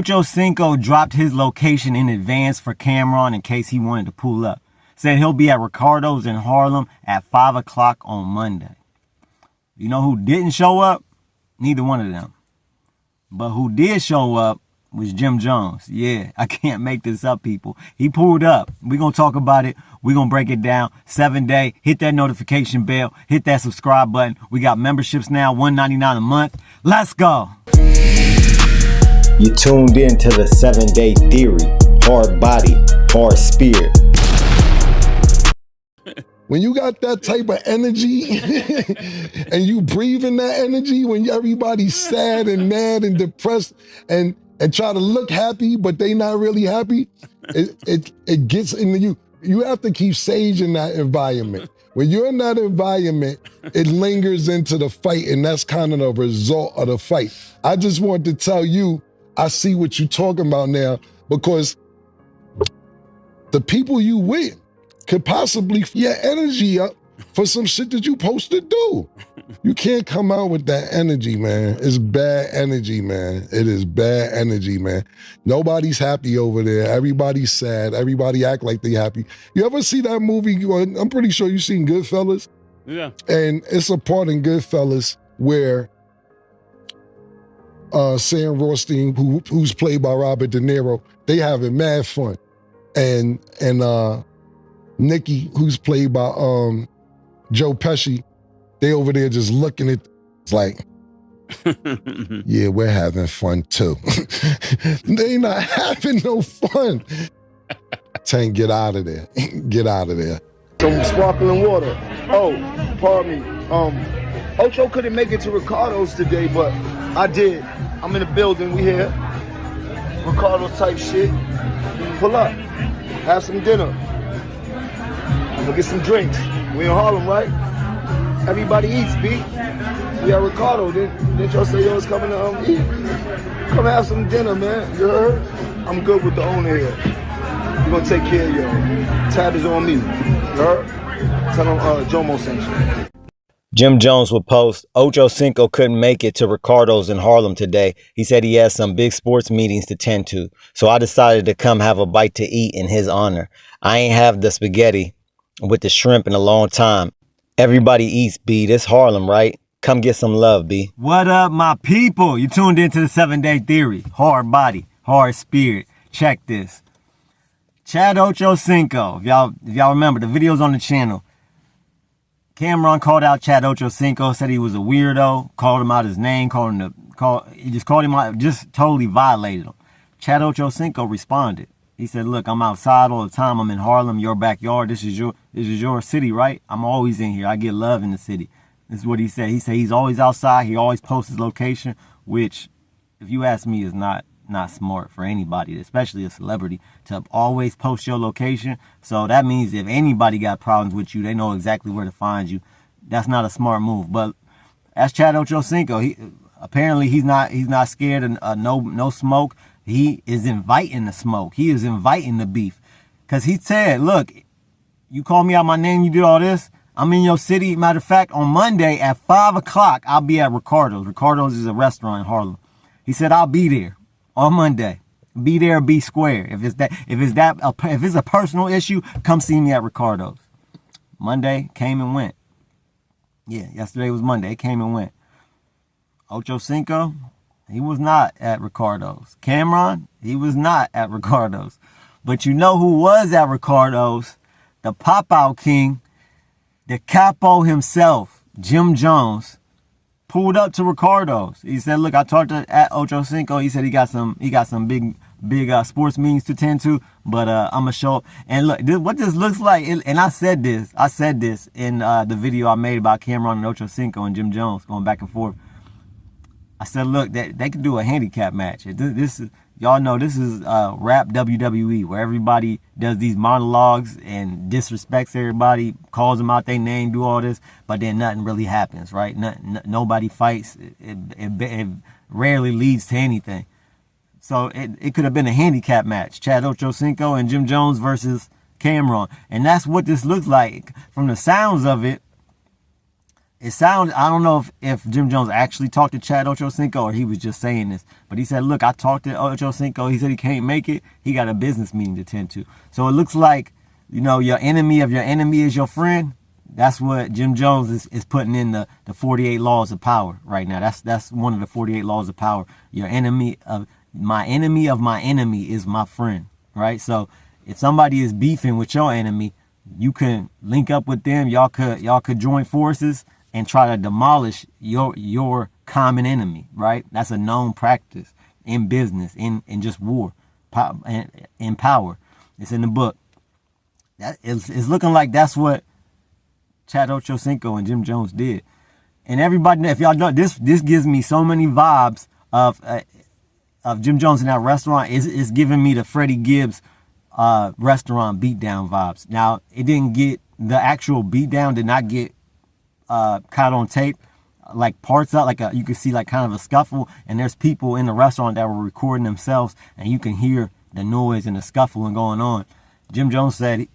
Ochocinco dropped his location in advance for Cameron in case he wanted to pull up. Said he'll be at Ricardo's in Harlem at 5 o'clock on Monday. You know who didn't show up? Neither one of them. But who did show up was Jim Jones. Yeah, I can't make this up, people. He pulled up. We're going to talk about it. We're going to break it down. 7-day. Hit that notification bell. Hit that subscribe button. We got memberships now, $1.99 a month. Let's go. You tuned in to the 7-day theory. Hard body, hard spirit. When you got that type of energy and you breathing that energy, when everybody's sad and mad and depressed and try to look happy, but they not really happy, it gets into you. You have to keep sage in that environment. When you're in that environment, it lingers into the fight, and that's kind of the result of the fight. I just want to tell you, I see what you're talking about now, because the people you with could possibly your energy up for some shit that you supposed to do. You can't come out with that energy, man. It's bad energy, man. It is bad energy, man. Nobody's happy over there. Everybody's sad. Everybody act like they happy. You ever see that movie? I'm pretty sure you've seen Goodfellas. Yeah. And it's a part in Goodfellas where Sam Rothstein, who's played by Robert De Niro, they having mad fun. And Nikki, who's played by Joe Pesci, they over there just looking at, it's like, yeah, we're having fun too. They not having no fun. Tank, get out of there. Get out of there. Some sparkling water. Oh, pardon me. Ocho couldn't make it to Ricardo's today, but I did. I'm in the building, we here. Ricardo type shit. Pull up, have some dinner. Go get some drinks. We in Harlem, right? Everybody eats, B. We at Ricardo. Didn't y'all say y'all was coming to eat? Come have some dinner, man. You heard? I'm good with the owner here. We're gonna take care of y'all. Tab is on me. You heard? Tell them Jomo sent you. Jim Jones will post, Ochocinco couldn't make it to Ricardo's in Harlem today. He said he has some big sports meetings to tend to. So I decided to come have a bite to eat in his honor. I ain't have the spaghetti with the shrimp in a long time. Everybody eats, B. This Harlem, right? Come get some love, B. What up, my people? You tuned into the 7-day theory. Hard body, hard spirit. Check this. Chad Ochocinco. If y'all remember, the video's on the channel. Cameron called out Chad Ochocinco, said he was a weirdo, called him out his name, he just called him out, just totally violated him. Chad Ochocinco responded. He said, look, I'm outside all the time. I'm in Harlem, your backyard. This is your city, right? I'm always in here. I get love in the city. This is what he said. He said he's always outside. He always posts his location, which, if you ask me, is not smart for anybody, especially a celebrity, to always post your location. So that means if anybody got problems with you, they know exactly where to find you. That's not a smart move. But that's Chad Ochocinco. Apparently he's not scared of no smoke. He is inviting the smoke. He is inviting the beef. Because he said, look, you call me out my name, you did all this. I'm in your city. Matter of fact, on Monday at 5 o'clock, I'll be at Ricardo's. Ricardo's is a restaurant in Harlem. He said, I'll be there on Monday. Be there, be square. If it's a personal issue, come see me at Ricardo's. Monday came and went. Yeah, yesterday was Monday. It came and went. Ochocinco, he was not at Ricardo's. Cameron, he was not at Ricardo's. But you know who was at Ricardo's? The pop-out king, the capo himself, Jim Jones, pulled up to Ricardo's. He said, look, I talked to at Ochocinco. He said he got some big sports meetings to tend to, but I'm gonna show up. And look, what this looks like, and I said this in the video I made about Cameron and Ochocinco and Jim Jones going back and forth. I said, look, they could do a handicap match. This is, y'all know, this is rap WWE, where everybody does these monologues and disrespects everybody, calls them out their name, do all this, but then nothing really happens, right? Nobody fights. It rarely leads to anything. So it could have been a handicap match, Chad Ochocinco and Jim Jones versus Cameron. And that's what this looks like. From the sounds of it, it sounds, I don't know if Jim Jones actually talked to Chad Ochocinco or he was just saying this, but he said, look, I talked to Ochocinco. He said he can't make it. He got a business meeting to tend to. So it looks like, you know, your enemy of your enemy is your friend. That's what Jim Jones is putting in the 48 laws of power right now. That's one of the 48 laws of power. Your enemy of my enemy is my friend, right? So if somebody is beefing with your enemy, you can link up with them. Y'all could join forces and try to demolish your common enemy, right? That's a known practice in business, in just war, in power. It's in the book. It's looking like that's what Chad Ochocinco and Jim Jones did. And everybody, if y'all don't, this gives me so many vibes of Jim Jones in that restaurant. It's giving me the Freddie Gibbs restaurant beatdown vibes. Now, it didn't get, the actual beatdown did not get caught on tape, like parts out, like you could see like kind of a scuffle, and there's people in the restaurant that were recording themselves, and you can hear the noise and the scuffling going on. Jim Jones said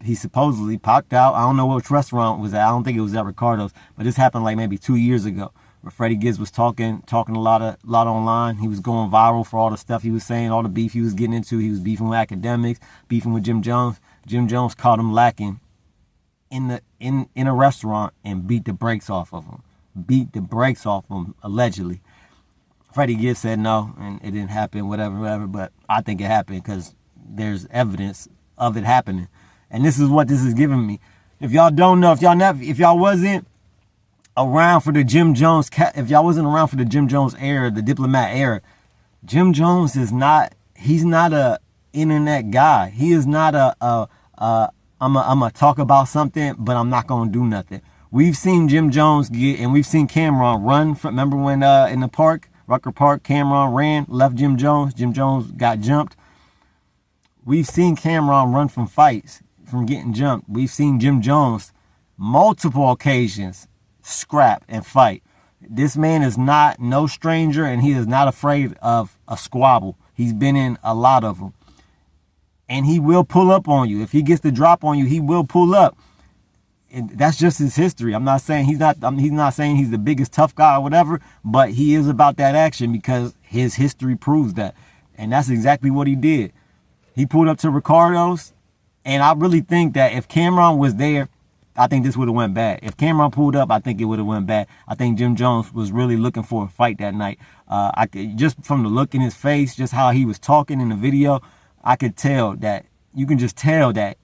he supposedly popped out. I don't know which restaurant it was at. I don't think it was at Ricardo's, but this happened like maybe 2 years ago, where Freddie Gibbs was talking a lot online. He was going viral for all the stuff he was saying, all the beef he was getting into. He was beefing with academics, beefing with Jim Jones. Jim Jones caught him lacking in a restaurant and beat the brakes off of him, allegedly. Freddie Gibbs said no, and it didn't happen, whatever, but I think it happened because there's evidence of it happening. And this is what this is giving me. If y'all don't know, if y'all wasn't around for the Jim Jones, if y'all wasn't around for the Jim Jones era, the diplomat era, Jim Jones he's not a internet guy. He is not I'm gonna talk about something, but I'm not gonna do nothing. We've seen Jim Jones and we've seen Cameron run from, remember when in the park, Rucker Park, Cameron ran, left Jim Jones got jumped. We've seen Cameron run from fights, from getting jumped. We've seen Jim Jones multiple occasions scrap and fight. This man is not no stranger, and he is not afraid of a squabble. He's been in a lot of them. And he will pull up on you. If he gets the drop on you, he will pull up. And that's just his history. I'm not saying he's not saying he's the biggest tough guy or whatever, but he is about that action because his history proves that. And that's exactly what he did. He pulled up to Ricardo's, and I really think that if Cameron was there, I think this would have went bad. If Cameron pulled up, I think it would have went bad. I think Jim Jones was really looking for a fight that night. I could, just from the look in his face, just how he was talking in the video, I could tell that, you can just tell that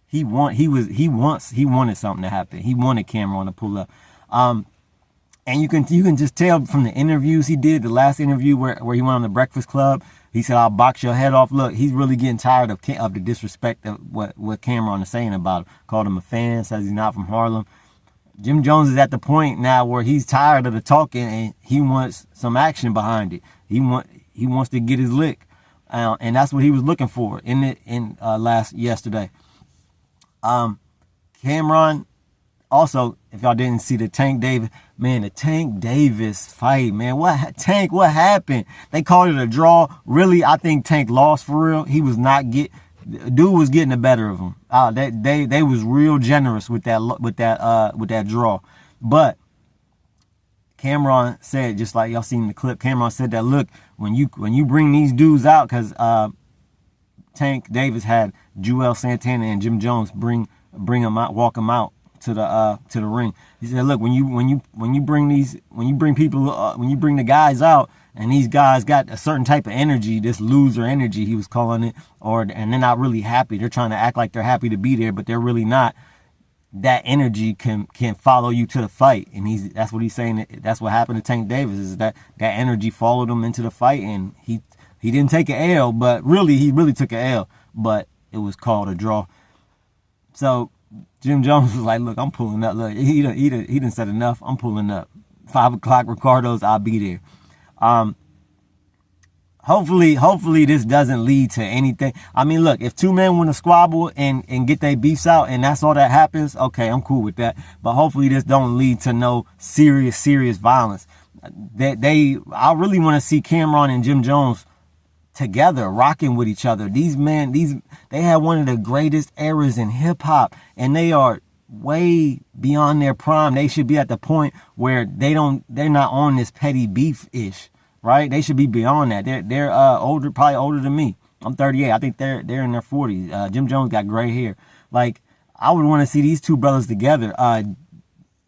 he wanted something to happen. He wanted Cameron to pull up. And you can just tell from the interviews he did, the last interview where he went on the Breakfast Club, he said, I'll box your head off. Look, he's really getting tired of the disrespect of what Cameron is saying about him. Called him a fan, says he's not from Harlem. Jim Jones is at the point now where he's tired of the talking and he wants some action behind it. He wants to get his lick. And that's what he was looking for yesterday. Cameron, also, if y'all didn't see the Tank Davis fight, man, what happened? They called it a draw. Really, I think Tank lost for real. He was not dude was getting the better of him. They was real generous with that draw. But Cameron said, just like y'all seen the clip, Cameron said that, look, when you bring these dudes out, because Tank Davis had Joel Santana and Jim Jones bring them out, walk them out to the ring. He said, look, when you bring the guys out, and these guys got a certain type of energy, this loser energy he was calling it, and they're not really happy. They're trying to act like they're happy to be there, but they're really not. That energy can follow you to the fight, and that's what he's saying. That's what happened to Tank Davis, is that energy followed him into the fight, and he didn't take an L, but really he took an L, but it was called a draw. So Jim Jones was like, look, I'm pulling up. Look, he done said enough. I'm pulling up. 5 o'clock Ricardo's, I'll be there. Hopefully this doesn't lead to anything. I mean, look, if two men want to squabble and get their beefs out and that's all that happens, okay, I'm cool with that. But hopefully this don't lead to no serious violence. I really want to see Cameron and Jim Jones together, rocking with each other. These men, they had one of the greatest eras in hip hop, and they are way beyond their prime. They should be at the point where they're not on this petty beef ish, right? They should be beyond that. They're older, probably older than me. I'm 38. I think they're in their 40s. Jim Jones got gray hair. Like, I would want to see these two brothers together.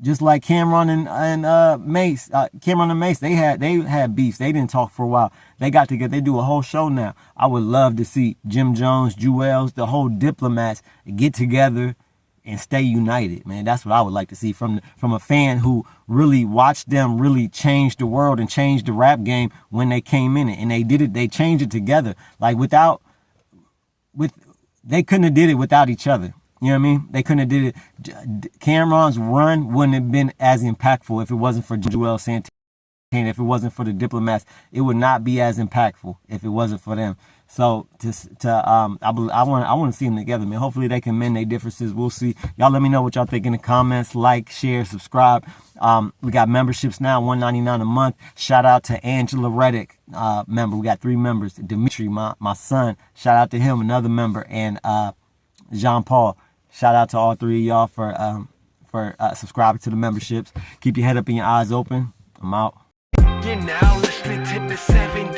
Just like Cameron and Mace. Cameron and Mace, they had beefs. They didn't talk for a while. They got together. They do a whole show now. I would love to see Jim Jones, Jewels, the whole Diplomats get together and stay united, man. That's what I would like to see from a fan who really watched them really change the world and change the rap game when they came in it. And they did it. They changed it together. Like, they couldn't have did it without each other. You know what I mean? They couldn't have did it. Cameron's run wouldn't have been as impactful if it wasn't for Joel Santana. If it wasn't for the Diplomats, it would not be as impactful if it wasn't for them. So I want to see them together, man. Hopefully they can mend their differences. We'll see. Y'all let me know what y'all think in the comments. Like, share, subscribe. We got memberships now, $1.99 a month. Shout out to Angela Reddick, member. We got 3 members. Dimitri, my son. Shout out to him, another member, and Jean Paul. Shout out to all 3 of y'all for subscribing to the memberships. Keep your head up and your eyes open. I'm out. You're now listening to the 7